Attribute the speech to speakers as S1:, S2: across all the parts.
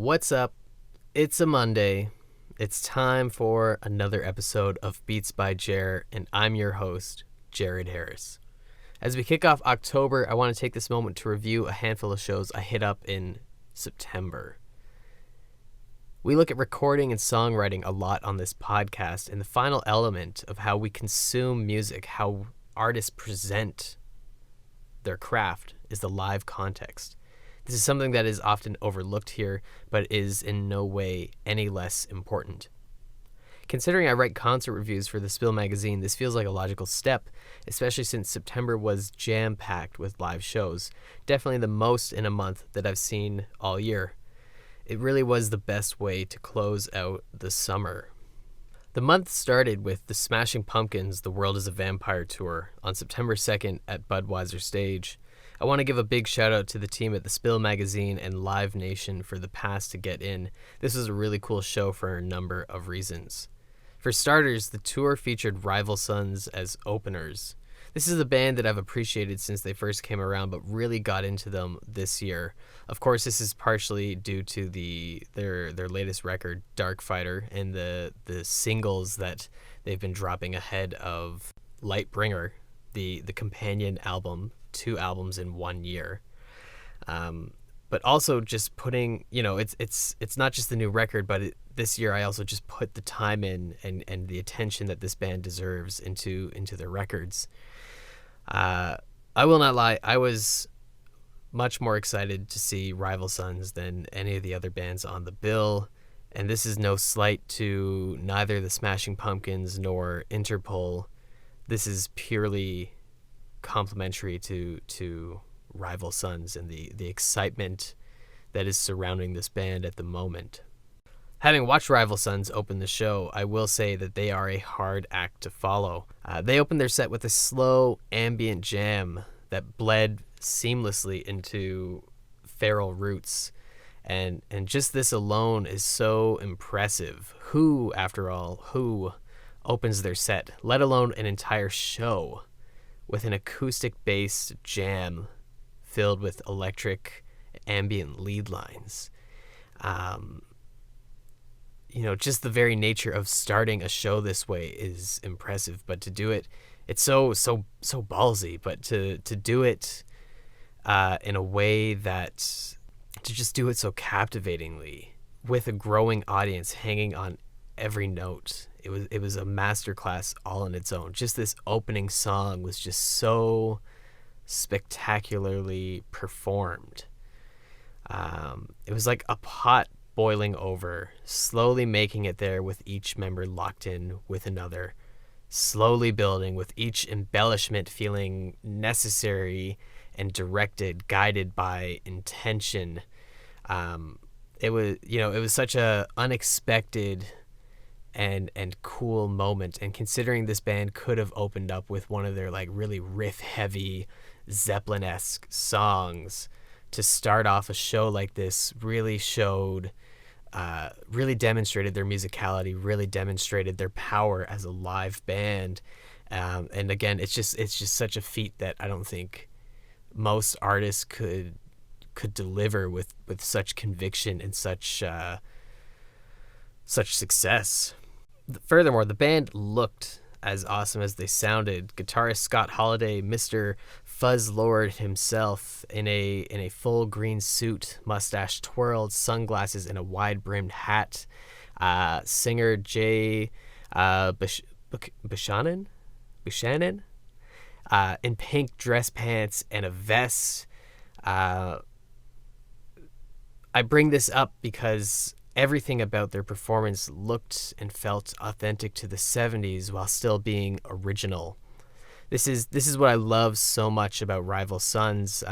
S1: What's up? It's a Monday. It's time for another episode of Beats by Jer, and I'm your host, Jared Harris. As we kick off October, I want to take this moment to review a handful of shows I hit up in September. We look at recording and songwriting a lot on this podcast, and the final element of how we consume music, how artists present their craft, is the live context. This is something that is often overlooked here, but is in no way any less important. Considering I write concert reviews for the Spill magazine, this feels like a logical step, especially since September was jam-packed with live shows, definitely the most in a month that I've seen all year. It really was the best way to close out the summer. The month started with the Smashing Pumpkins' The World is a Vampire tour on September 2nd at Budweiser Stage. I want to give a big shout out to the team at the Spill magazine and Live Nation for the pass to get in. This was a really cool show for a number of reasons. For starters, the tour featured Rival Sons as openers. This is a band that I've appreciated since they first came around, but really got into them this year. Of course, this is partially due to their latest record, Dark Fighter, and the singles that they've been dropping ahead of Lightbringer, the companion album, 2 albums in 1 year. But also just putting, it's not just the new record, but this year I also just put the time in and the attention that this band deserves into their records. I will not lie, I was much more excited to see Rival Sons than any of the other bands on the bill, and this is no slight to neither the Smashing Pumpkins nor Interpol. This is purely complimentary to Rival Sons and the excitement that is surrounding this band at the moment. Having watched Rival Sons open the show, I will say that they are a hard act to follow. They opened their set with a slow ambient jam that bled seamlessly into Feral Roots, and just this alone is so impressive. Who, after all, who opens their set, let alone an entire show, with an acoustic-based jam filled with electric ambient lead lines? Just the very nature of starting a show this way is impressive, but to do it, it's so ballsy, but to do it in a way that, to just do it so captivatingly with a growing audience hanging on every note. It was a masterclass all on its own. Just this opening song was just so spectacularly performed. It was like a pot boiling over, slowly making it there with each member locked in with another, slowly building with each embellishment feeling necessary and directed, guided by intention. It was such a unexpected and cool moment, and considering this band could have opened up with one of their like really riff heavy Zeppelin-esque songs, to start off a show like this really demonstrated their musicality, really demonstrated their power as a live band. And again, it's just such a feat that I don't think most artists could deliver with such conviction and such success. Furthermore, the band looked as awesome as they sounded. Guitarist Scott Holiday, Mr. Fuzz Lord himself, in a full green suit, mustache twirled, sunglasses, and a wide-brimmed hat. Singer Jay Buchanan, in pink dress pants and a vest. I bring this up because everything about their performance looked and felt authentic to the 70s while still being original. This is what I love so much about Rival Sons.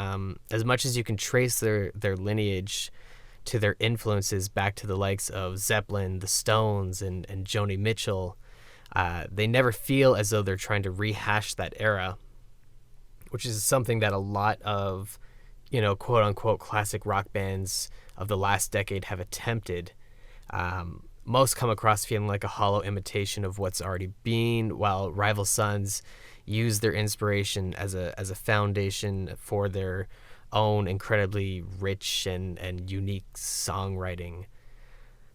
S1: As much as you can trace their lineage to their influences back to the likes of Zeppelin, the Stones, and Joni Mitchell, they never feel as though they're trying to rehash that era, which is something that a lot of, quote-unquote classic rock bands of the last decade have attempted. Most come across feeling like a hollow imitation of what's already been, while Rival Sons use their inspiration as a foundation for their own incredibly rich and unique songwriting.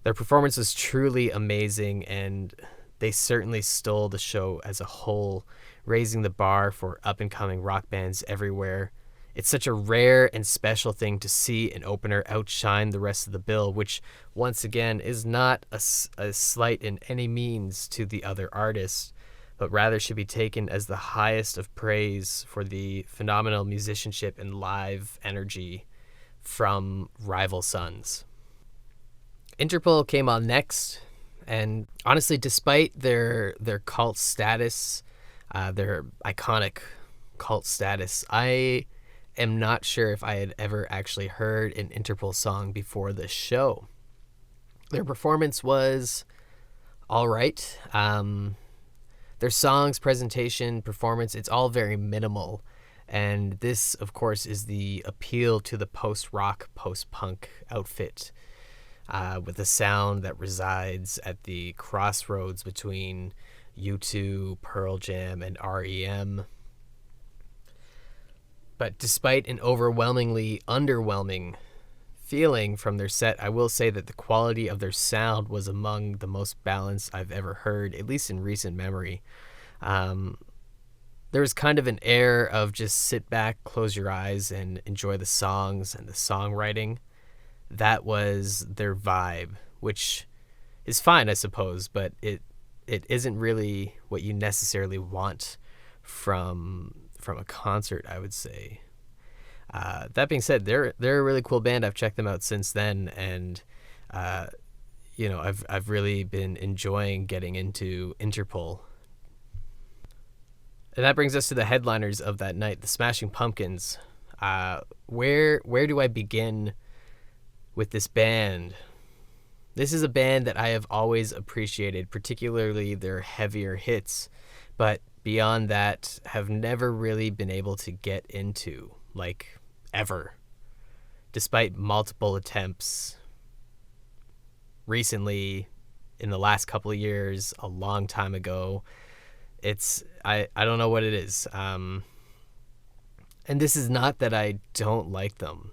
S1: Their performance was truly amazing, and they certainly stole the show as a whole, raising the bar for up-and-coming rock bands everywhere. It's such a rare and special thing to see an opener outshine the rest of the bill, which, once again, is not a slight in any means to the other artists, but rather should be taken as the highest of praise for the phenomenal musicianship and live energy from rival sons. Interpol came on next, and honestly, despite their cult status, their iconic cult status, I am not sure if I had ever actually heard an Interpol song before this show. Their performance was all right. Their songs, presentation, performance, it's all very minimal. And this, of course, is the appeal to the post-rock, post-punk outfit, with a sound that resides at the crossroads between U2, Pearl Jam, and REM. But despite an overwhelmingly underwhelming feeling from their set, I will say that the quality of their sound was among the most balanced I've ever heard, at least in recent memory. There was kind of an air of just sit back, close your eyes, and enjoy the songs and the songwriting. That was their vibe, which is fine, I suppose, but it isn't really what you necessarily want from a concert, I would say. That being said, they're a really cool band. I've checked them out since then, and I've really been enjoying getting into Interpol. And that brings us to the headliners of that night, the Smashing Pumpkins. Where do I begin with this band? This is a band that I have always appreciated, particularly their heavier hits, but beyond that, have never really been able to get into, like, ever. Despite multiple attempts recently, in the last couple of years, a long time ago, I don't know what it is. And this is not that I don't like them.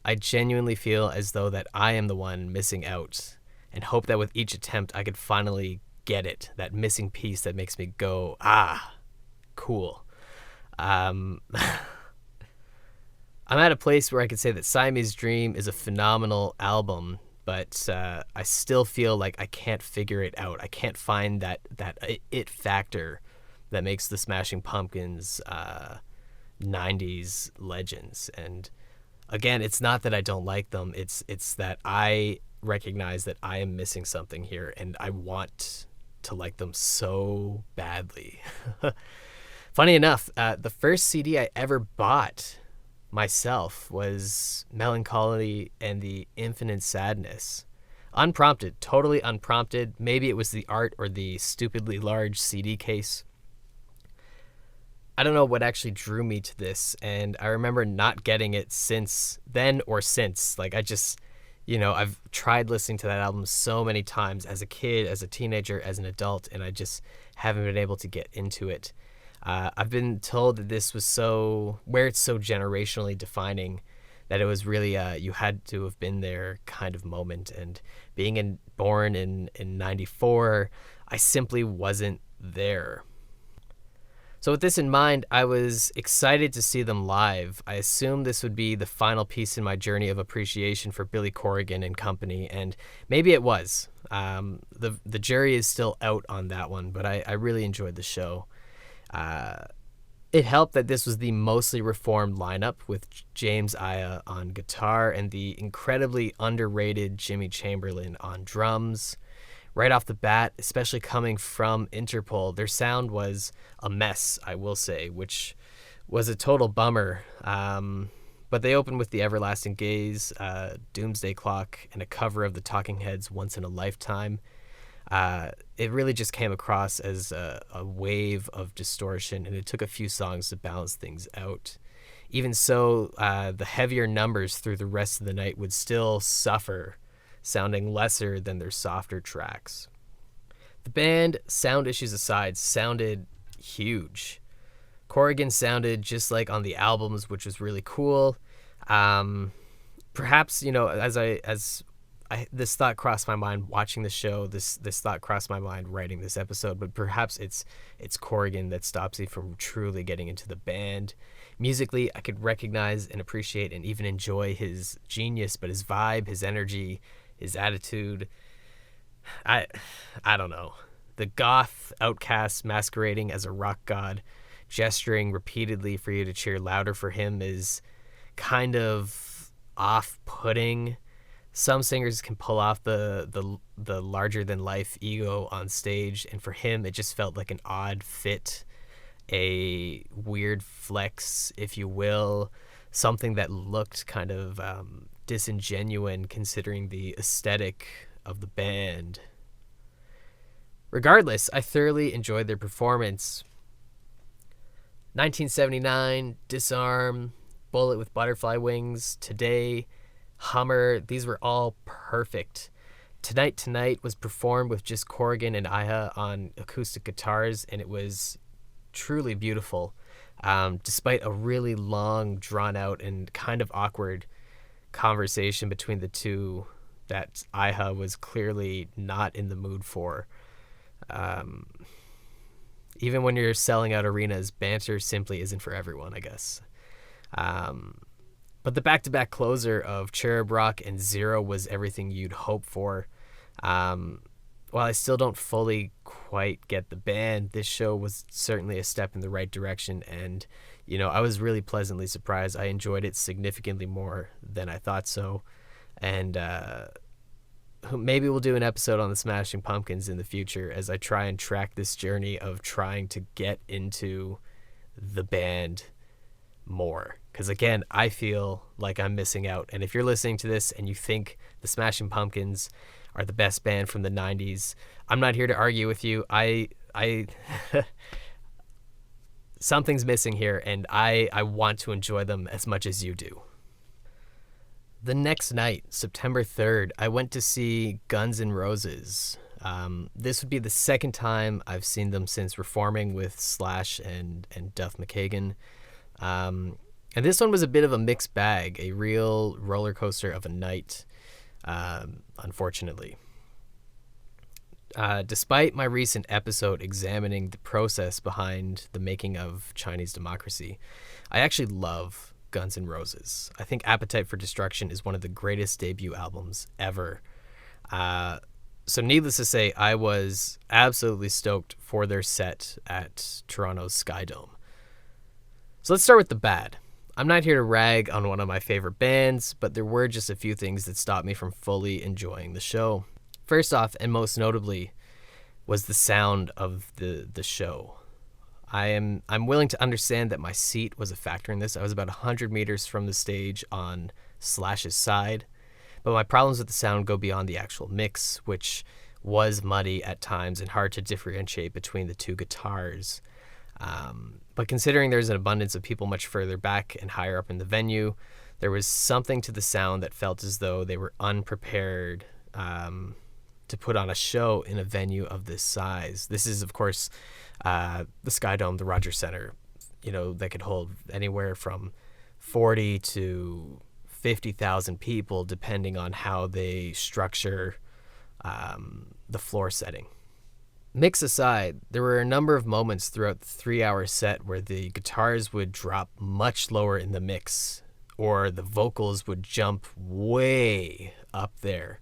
S1: I genuinely feel as though that I am the one missing out, and hope that with each attempt I could finally get it, that missing piece that makes me go, cool. I'm at a place where I could say that Siamese Dream is a phenomenal album, but I still feel like I can't figure it out. I can't find that it factor that makes the Smashing Pumpkins 90s legends. And again, it's not that I don't like them. It's that I recognize that I am missing something here, and I want to like them so badly. Funny enough, the first CD I ever bought myself was Melancholy and the Infinite Sadness. Unprompted, totally unprompted. Maybe it was the art or the stupidly large CD case. I don't know what actually drew me to this, and I remember not getting it since then or since. Like, I just, I've tried listening to that album so many times as a kid, as a teenager, as an adult, and I just haven't been able to get into it. I've been told that this was where it's so generationally defining, that it was really you had to have been there kind of moment. And being born in 94, I simply wasn't there. So with this in mind, I was excited to see them live. I assumed this would be the final piece in my journey of appreciation for Billy Corrigan and company, and maybe it was. The jury is still out on that one, but I really enjoyed the show. It helped that this was the mostly reformed lineup, with James Iha on guitar and the incredibly underrated Jimmy Chamberlin on drums. Right off the bat, especially coming from Interpol, their sound was a mess, I will say, which was a total bummer. But they opened with The Everlasting Gaze, Doomsday Clock, and a cover of the Talking Heads' Once in a Lifetime. It really just came across as a wave of distortion, and it took a few songs to balance things out. Even so, the heavier numbers through the rest of the night would still suffer, sounding lesser than their softer tracks. The band, sound issues aside, sounded huge. Corrigan sounded just like on the albums, which was really cool. Perhaps, this thought crossed my mind watching the show. This thought crossed my mind writing this episode. But perhaps it's Corrigan that stops me from truly getting into the band. Musically, I could recognize and appreciate and even enjoy his genius, but his vibe, his energy, his attitude, I don't know. The goth outcast masquerading as a rock god, gesturing repeatedly for you to cheer louder for him is kind of off-putting. Some singers can pull off the larger than life ego on stage, and for him it just felt like an odd fit, a weird flex, if you will, something that looked kind of disingenuine considering the aesthetic of the band. Regardless, I thoroughly enjoyed their performance. 1979, Disarm, Bullet with Butterfly Wings, Today, Hummer, these were all perfect. Tonight was performed with just Corrigan and Iha on acoustic guitars, and it was truly beautiful. Despite a really long, drawn-out, and kind of awkward conversation between the two that Iha was clearly not in the mood for. Even when you're selling out arenas, banter simply isn't for everyone, I guess. But the back-to-back closer of Cherub Rock and Zero was everything you'd hope for. While I still don't fully quite get the band, this show was certainly a step in the right direction, and I was really pleasantly surprised. I enjoyed it significantly more than I thought so, and maybe we'll do an episode on the Smashing Pumpkins in the future as I try and track this journey of trying to get into the band more, because again, I feel like I'm missing out. And if you're listening to this and you think the Smashing Pumpkins are the best band from the 90s, I'm not here to argue with you. I something's missing here, and I want to enjoy them as much as you do. The next night, September 3rd, I went to see Guns N' Roses. This would be the second time I've seen them since reforming with Slash and Duff McKagan. And this one was a bit of a mixed bag, a real roller coaster of a night, unfortunately. Despite my recent episode examining the process behind the making of Chinese Democracy, I actually love Guns N' Roses. I think Appetite for Destruction is one of the greatest debut albums ever. So needless to say, I was absolutely stoked for their set at Toronto's Sky Dome. So let's start with the bad. I'm not here to rag on one of my favorite bands, but there were just a few things that stopped me from fully enjoying the show. First off, and most notably, was the sound of the show. I'm willing to understand that my seat was a factor in this. I was about 100 meters from the stage on Slash's side, but my problems with the sound go beyond the actual mix, which was muddy at times and hard to differentiate between the two guitars. But considering there's an abundance of people much further back and higher up in the venue, there was something to the sound that felt as though they were unprepared to put on a show in a venue of this size. This is, of course, the Sky Dome, the Rogers Center, that could hold anywhere from 40 to 50,000 people, depending on how they structure the floor setting. Mix aside, there were a number of moments throughout the 3-hour set where the guitars would drop much lower in the mix, or the vocals would jump way up there,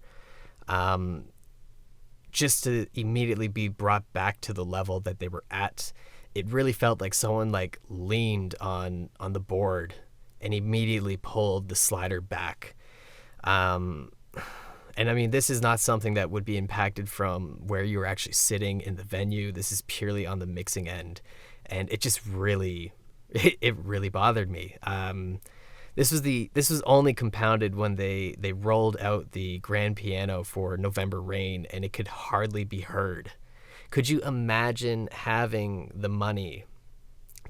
S1: just to immediately be brought back to the level that they were at. It really felt like someone leaned on the board and immediately pulled the slider back. And I mean, this is not something that would be impacted from where you're actually sitting in the venue. This is purely on the mixing end. And it just really, it really bothered me. This was only compounded when they rolled out the grand piano for November Rain, and it could hardly be heard. Could you imagine having the money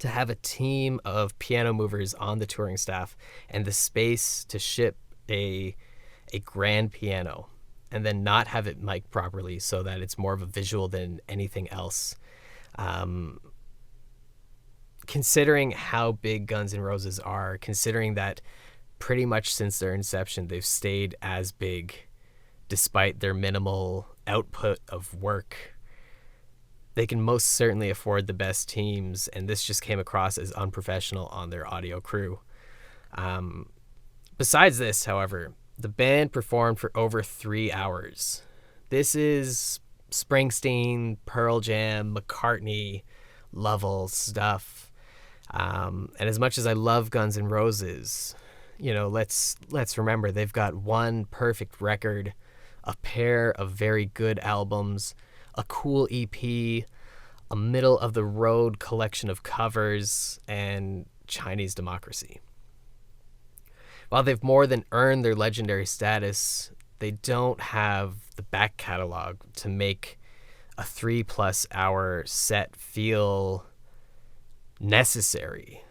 S1: to have a team of piano movers on the touring staff and the space to ship a grand piano and then not have it mic'd properly so that it's more of a visual than anything else? considering how big Guns N' Roses are, considering that pretty much since their inception, they've stayed as big despite their minimal output of work, they can most certainly afford the best teams, and this just came across as unprofessional on their audio crew. Besides this, however, the band performed for over 3 hours. This is Springsteen, Pearl Jam, McCartney level stuff. And as much as I love Guns N' Roses, let's remember they've got one perfect record, a pair of very good albums, a cool EP, a middle-of-the-road collection of covers, and Chinese Democracy. While they've more than earned their legendary status, they don't have the back catalog to make a 3+ hour set feel necessary.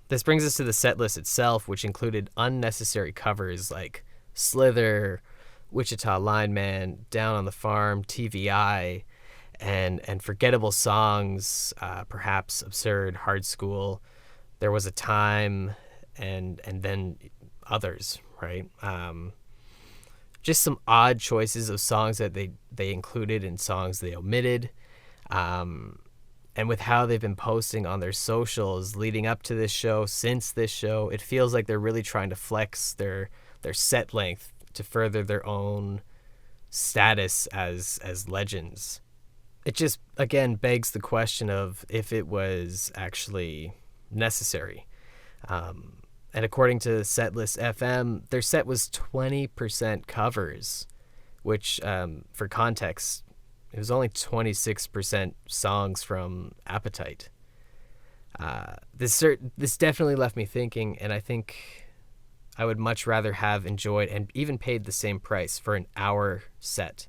S1: This brings us to the set list itself, which included unnecessary covers like Slither, Wichita Lineman, Down on the Farm, TVI, and forgettable songs, perhaps Absurd, Hard School, There Was a Time, and then others, right? Just some odd choices of songs that they included and songs they omitted. And with how they've been posting on their socials leading up to this show, since this show, it feels like they're really trying to flex their set length to further their own status as legends. It just, again, begs the question of if it was actually necessary. And according to Setlist FM, their set was 20% covers, which, for context, it was only 26% songs from Appetite. This definitely left me thinking, and I think I would much rather have enjoyed and even paid the same price for an hour set.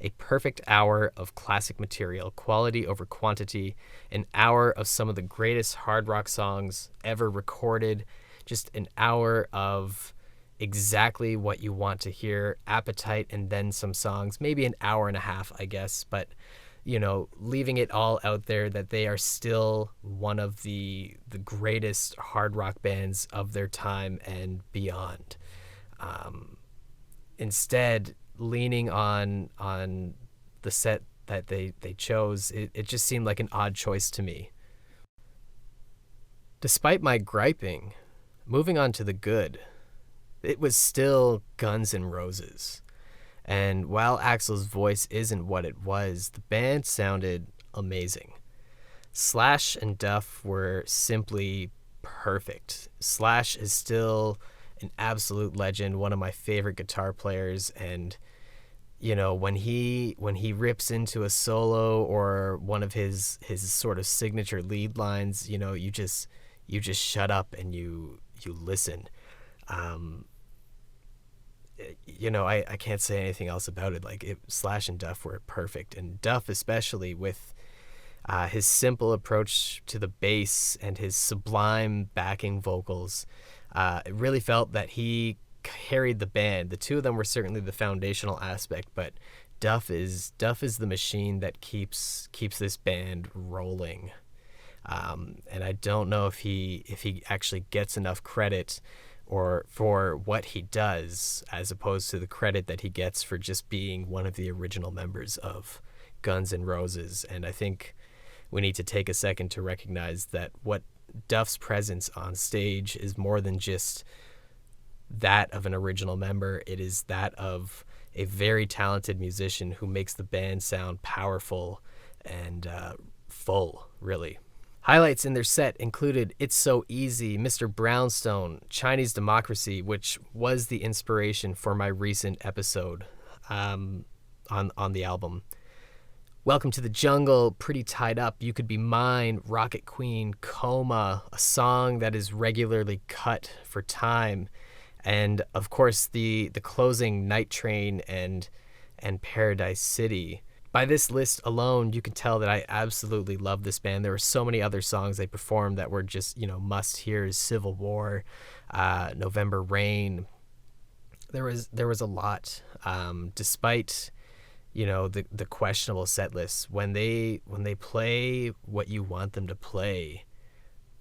S1: A perfect hour of classic material, quality over quantity, an hour of some of the greatest hard rock songs ever recorded, just an hour of exactly what you want to hear, Appetite, and then some songs, maybe an hour and a half, I guess, but leaving it all out there that they are still one of the greatest hard rock bands of their time and beyond. Instead, leaning on the set that they chose, it just seemed like an odd choice to me. Despite my griping, moving on to the good, it was still Guns N' Roses. And while Axl's voice isn't what it was, the band sounded amazing. Slash and Duff were simply perfect. Slash is still an absolute legend, one of my favorite guitar players, and when he rips into a solo or one of his sort of signature lead lines, you just shut up and you listen. I can't say anything else about it. Slash and Duff were perfect, and Duff especially with his simple approach to the bass and his sublime backing vocals. It really felt that he carried the band. The two of them were certainly the foundational aspect, but Duff is the machine that keeps this band rolling. And I don't know if he actually gets enough credit or for what he does, as opposed to the credit that he gets for just being one of the original members of Guns N' Roses. And I think we need to take a second to recognize that what Duff's presence on stage is more than just that of an original member. It is that of a very talented musician who makes the band sound powerful and full, really. Highlights in their set included It's So Easy, Mr. Brownstone, Chinese Democracy, which was the inspiration for my recent episode on the album. Welcome to the Jungle, Pretty Tied Up, You Could Be Mine, Rocket Queen, Coma, a song that is regularly cut for time, and of course the closing Night Train and Paradise City. By this list alone, you can tell that I absolutely love this band. There were so many other songs they performed that were just, must-hears. Civil War, November Rain. There was a lot. Despite, the questionable set lists, when they play what you want them to play,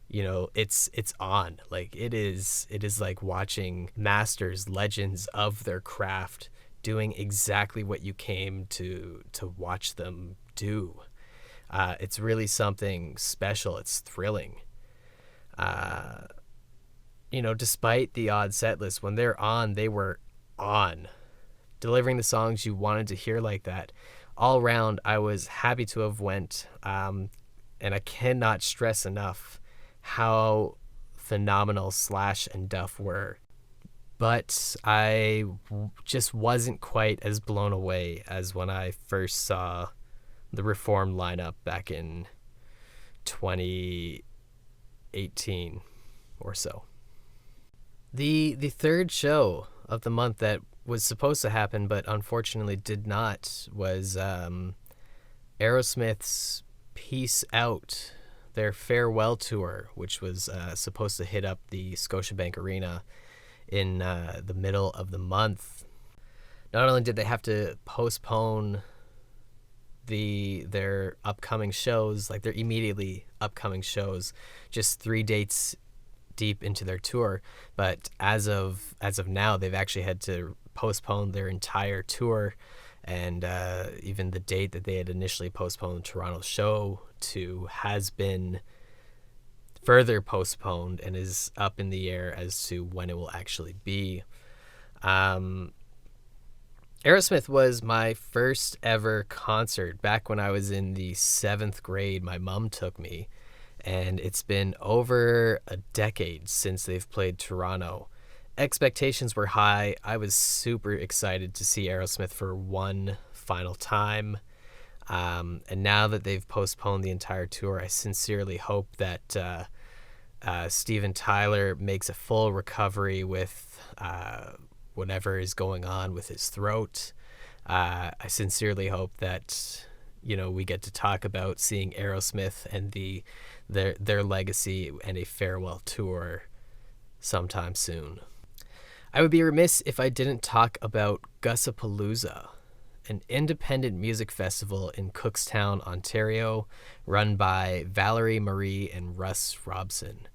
S1: it's on. Like it is like watching masters, legends of their craft doing exactly what you came to watch them do. It's really something special. It's thrilling. Uh, Despite the odd set list, when they're on, they were on, delivering the songs you wanted to hear like that. All around, I was happy to have went, and I cannot stress enough how phenomenal Slash and Duff were. But just wasn't quite as blown away as when I first saw the Reformed lineup back in 2018 or so. The third show of the month that was supposed to happen but unfortunately did not was Aerosmith's Peace Out, their farewell tour, which was supposed to hit up the Scotiabank Arena in the middle of the month. Not only did they have to postpone their upcoming shows, like their immediately upcoming shows, just 3 dates deep into their tour, but as of now, they've actually had to postpone their entire tour, and even the date that they had initially postponed Toronto's show to has been further postponed and is up in the air as to when it will actually be. Aerosmith was my first ever concert back when I was in the 7th grade. My mom took me, and it's been over a decade since they've played Toronto. Expectations were high. I was super excited to see Aerosmith for one final time. And now that they've postponed the entire tour, I sincerely hope that Steven Tyler makes a full recovery with whatever is going on with his throat. I sincerely hope that we get to talk about seeing Aerosmith and their legacy and a farewell tour sometime soon. I would be remiss if I didn't talk about Gussapolooza, an independent music festival in Cookstown, Ontario, run by Valerie Marie and Russ Robson.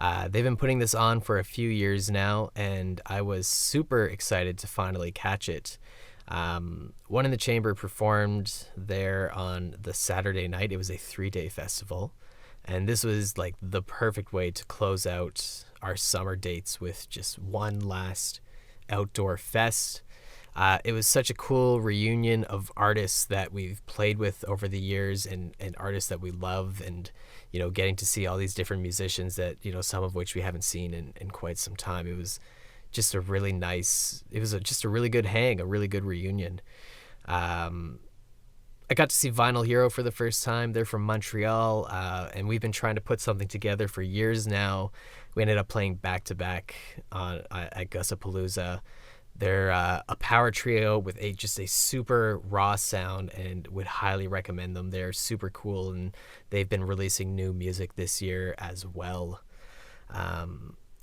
S1: They've been putting this on for a few years now, and I was super excited to finally catch it. One in the Chamber performed there on the Saturday night. It was a 3-day festival, and this was like the perfect way to close out our summer dates with just one last outdoor fest. It was such a cool reunion of artists that we've played with over the years, and artists that we love, and getting to see all these different musicians that some of which we haven't seen in quite some time. It was just a really nice, just a really good hang, a really good reunion. I got to see Vinyl Hero for the first time. They're from Montreal, and we've been trying to put something together for years now. We ended up playing back-to-back at Gussapolooza. They're a power trio with just a super raw sound, and would highly recommend them. They're super cool, and they've been releasing new music this year as well.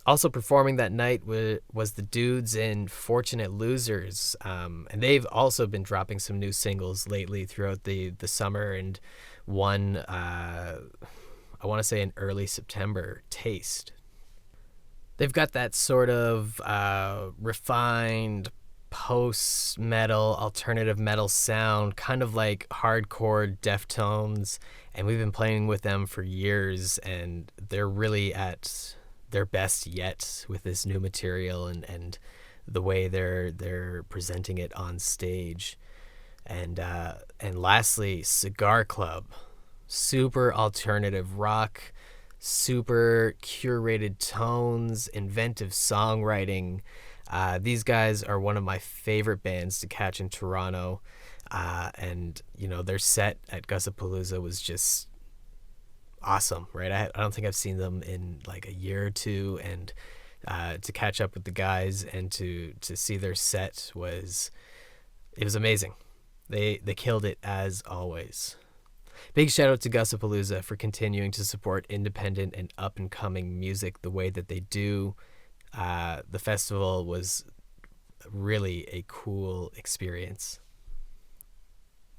S1: Also performing that night was the dudes in Fortunate Losers, and they've also been dropping some new singles lately throughout the summer, and one, I want to say in early September, Taste. They've got that sort of refined post-metal, alternative metal sound, kind of like hardcore Deftones, and we've been playing with them for years, and they're really at their best yet with this new material and the way they're presenting it on stage. And lastly, Cigar Club, super alternative rock, super curated tones, inventive songwriting. These guys are one of my favorite bands to catch in Toronto, and their set at Gussapolooza was just awesome, right? I don't think I've seen them in like a year or two, and to catch up with the guys and to see their set was amazing. They killed it as always. Big shout out to Gussapolooza for continuing to support independent and up and coming music the way that they do. The festival was really a cool experience.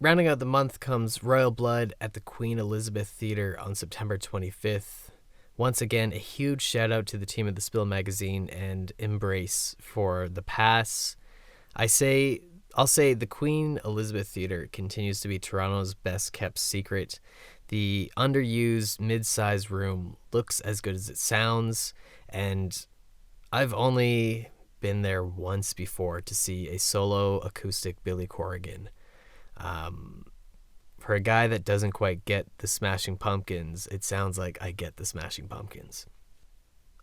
S1: Rounding out the month comes Royal Blood at the Queen Elizabeth Theatre on September 25th. Once again, a huge shout out to the team at the Spill magazine and Embrace for the pass. I'll say the Queen Elizabeth Theatre continues to be Toronto's best kept secret. The underused mid-sized room looks as good as it sounds, and I've only been there once before to see a solo acoustic Billy Corrigan. For a guy that doesn't quite get the Smashing Pumpkins, it sounds like I get the Smashing Pumpkins.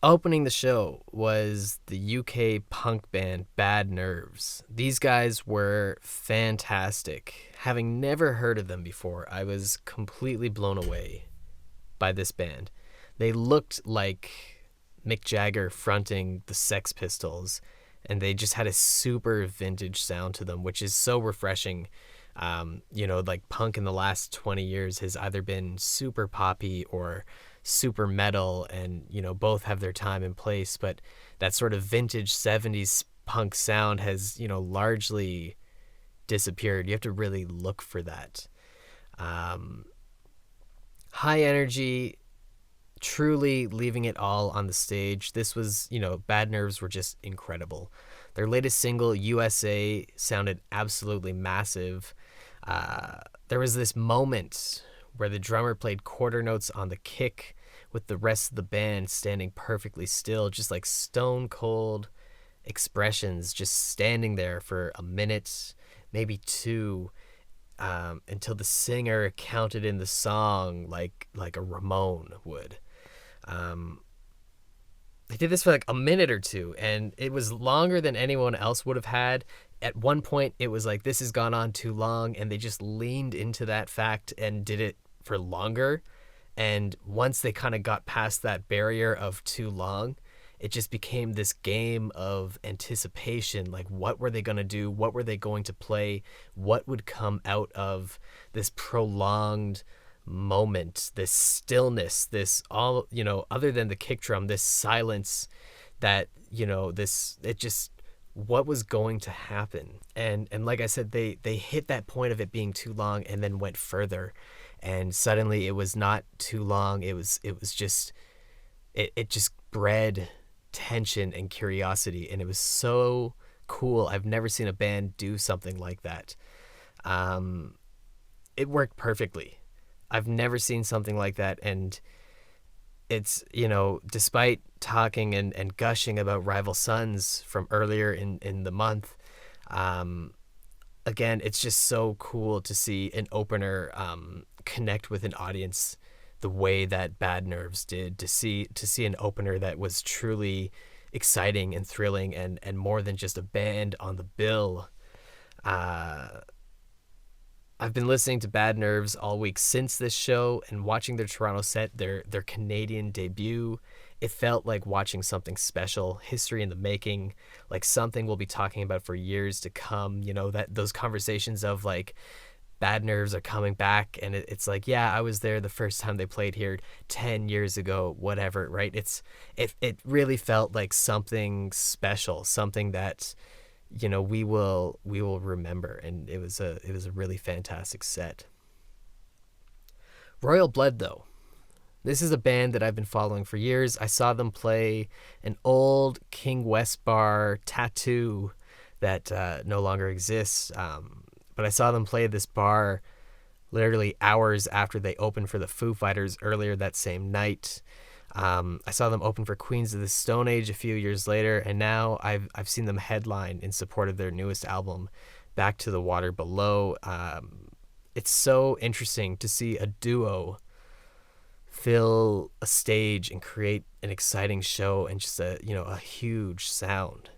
S1: Opening the show was the UK punk band Bad Nerves. These guys were fantastic. Having never heard of them before, I was completely blown away by this band. They looked like Mick Jagger fronting the Sex Pistols, and they just had a super vintage sound to them, which is so refreshing. Like punk in the last 20 years has either been super poppy or super metal, and both have their time and place, but that sort of vintage 70s punk sound has largely disappeared. You have to really look for that. High energy, truly leaving it all on the stage. This was, Bad Nerves were just incredible. Their latest single, USA, sounded absolutely massive. There was this moment where the drummer played quarter notes on the kick with the rest of the band standing perfectly still, just like stone cold expressions, just standing there for a minute, maybe two, until the singer counted in the song like a Ramone would. They did this for like a minute or two, and it was longer than anyone else would have had. At one point, it was like, this has gone on too long, and they just leaned into that fact and did it for longer. And once they kind of got past that barrier of too long, it just became this game of anticipation. Like, what were they going to do? What were they going to play? What would come out of this prolonged moment, this stillness, this all, other than the kick drum, this silence that, what was going to happen. And like I said, they hit that point of it being too long and then went further. And suddenly it was not too long. It was just bred tension and curiosity. And it was so cool. I've never seen a band do something like that. It worked perfectly. I've never seen something like that. And it's, despite talking and gushing about Rival Sons from earlier in the month, again, it's just so cool to see an opener connect with an audience the way that Bad Nerves did, to see an opener that was truly exciting and thrilling and more than just a band on the bill. I've been listening to Bad Nerves all week since this show and watching their Toronto set, their Canadian debut. It felt like watching something special, history in the making, like something we'll be talking about for years to come. That those conversations of like, Bad Nerves are coming back, and it's like, yeah, I was there the first time they played here 10 years ago, whatever, right? It really felt like something special, something that we will remember, and it was a really fantastic set. Royal Blood, though, this is a band that I've been following for years. I saw them play an old King West bar, Tattoo, that no longer exists. But I saw them play this bar literally hours after they opened for the Foo Fighters earlier that same night. I saw them open for Queens of the Stone Age a few years later, and now I've seen them headline in support of their newest album, Back to the Water Below. It's so interesting to see a duo fill a stage and create an exciting show and just a huge sound.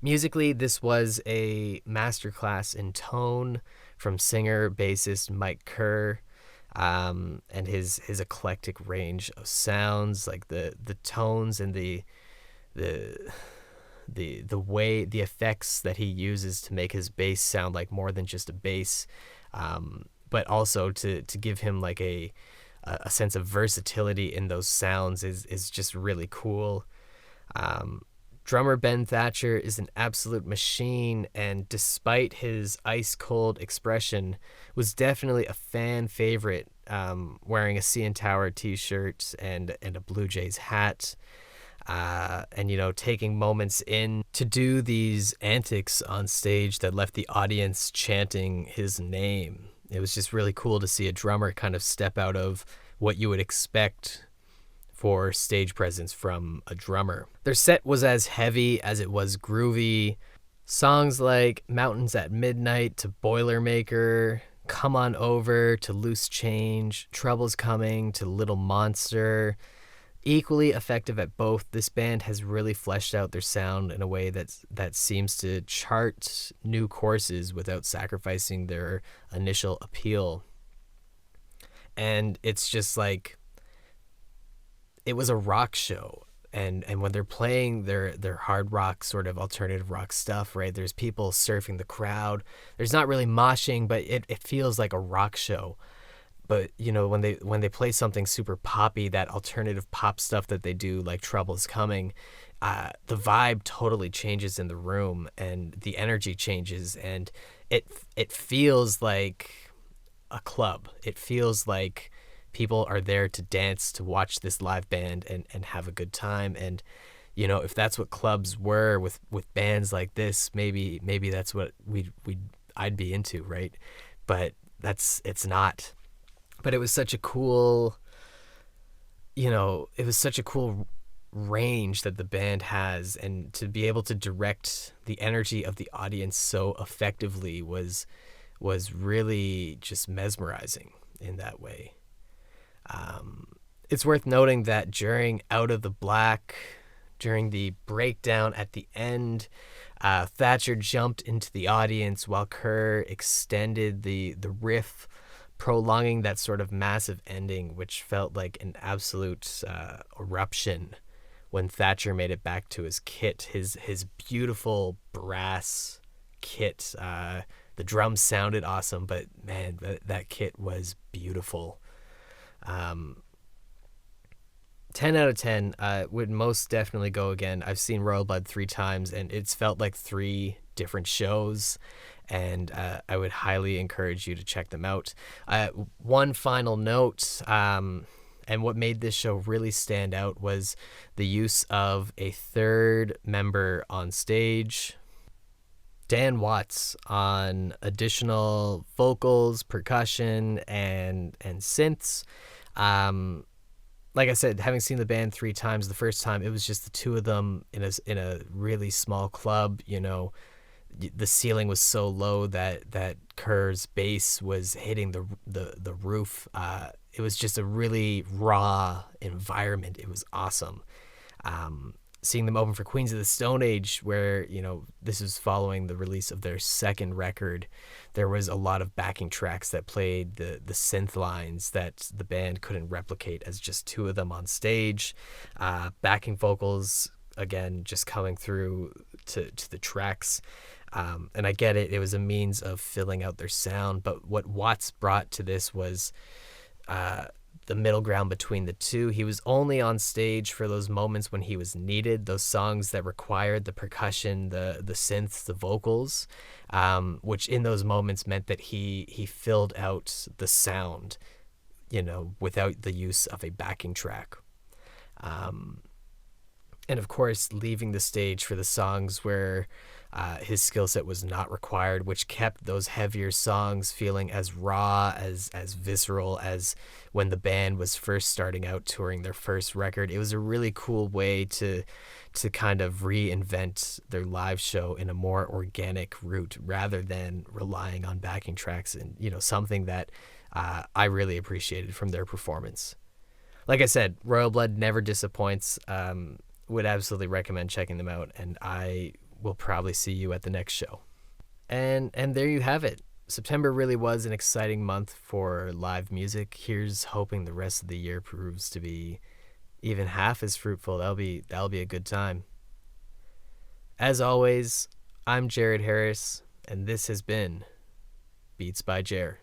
S1: Musically, this was a masterclass in tone from singer bassist Mike Kerr, and his eclectic range of sounds, like the tones and the way, the effects that he uses to make his bass sound like more than just a bass, but also to give him like a sense of versatility in those sounds is just really cool. Drummer Ben Thatcher is an absolute machine, and despite his ice-cold expression, was definitely a fan favorite wearing a CN Tower t-shirt and a Blue Jays hat. And, taking moments in to do these antics on stage that left the audience chanting his name. It was just really cool to see a drummer kind of step out of what you would expect for stage presence from a drummer. Their set was as heavy as it was groovy. Songs like Mountains at Midnight to Boilermaker, Come On Over to Loose Change, Trouble's Coming to Little Monster. Equally effective at both, this band has really fleshed out their sound in a way that seems to chart new courses without sacrificing their initial appeal. And it's just like, it was a rock show. And when they're playing their hard rock, sort of alternative rock stuff, right, there's people surfing the crowd. There's not really moshing, but it feels like a rock show. But, when they play something super poppy, that alternative pop stuff that they do, like Trouble's Coming, the vibe totally changes in the room and the energy changes, and it feels like a club. It feels like people are there to dance, to watch this live band and have a good time. And, if that's what clubs were with bands like this, maybe that's what I'd be into, right? But it's not. But it was such a cool, range that the band has, and to be able to direct the energy of the audience so effectively was really just mesmerizing in that way. It's worth noting that during Out of the Black, during the breakdown at the end, Thatcher jumped into the audience while Kerr extended the riff, prolonging that sort of massive ending, which felt like an absolute eruption when Thatcher made it back to his kit, his beautiful brass kit. The drums sounded awesome, but man, that kit was beautiful. 10 out of 10, would most definitely go again. I've seen Royal Blood 3 times, and it's felt like 3 different shows, and I would highly encourage you to check them out. One final note, and what made this show really stand out was the use of a third member on stage, Dan Watts, on additional vocals, percussion, and synths. Like I said, having seen the band 3 times, the first time it was just the two of them in a really small club. The ceiling was so low that Kerr's bass was hitting the roof. It was just a really raw environment. It was awesome. Seeing them open for Queens of the Stone Age, where, this is following the release of their second record, there was a lot of backing tracks that played the synth lines that the band couldn't replicate as just two of them on stage. Backing vocals, again, just coming through to the tracks. And I get it. It was a means of filling out their sound. But what Watts brought to this was the middle ground between the two. He was only on stage for those moments when he was needed, those songs that required the percussion, the synths, the vocals, which in those moments meant that he filled out the sound, without the use of a backing track. And of course, leaving the stage for the songs where his skill set was not required, which kept those heavier songs feeling as raw, as visceral as when the band was first starting out touring their first record. It was a really cool way to kind of reinvent their live show in a more organic route, rather than relying on backing tracks, and something that I really appreciated from their performance. Like I said, Royal Blood never disappoints. Would absolutely recommend checking them out, and I will probably see you at the next show. And there you have it. September really was an exciting month for live music. Here's hoping the rest of the year proves to be even half as fruitful. That'll be a good time. As always, I'm Jared Harris, and this has been Beats by Jer.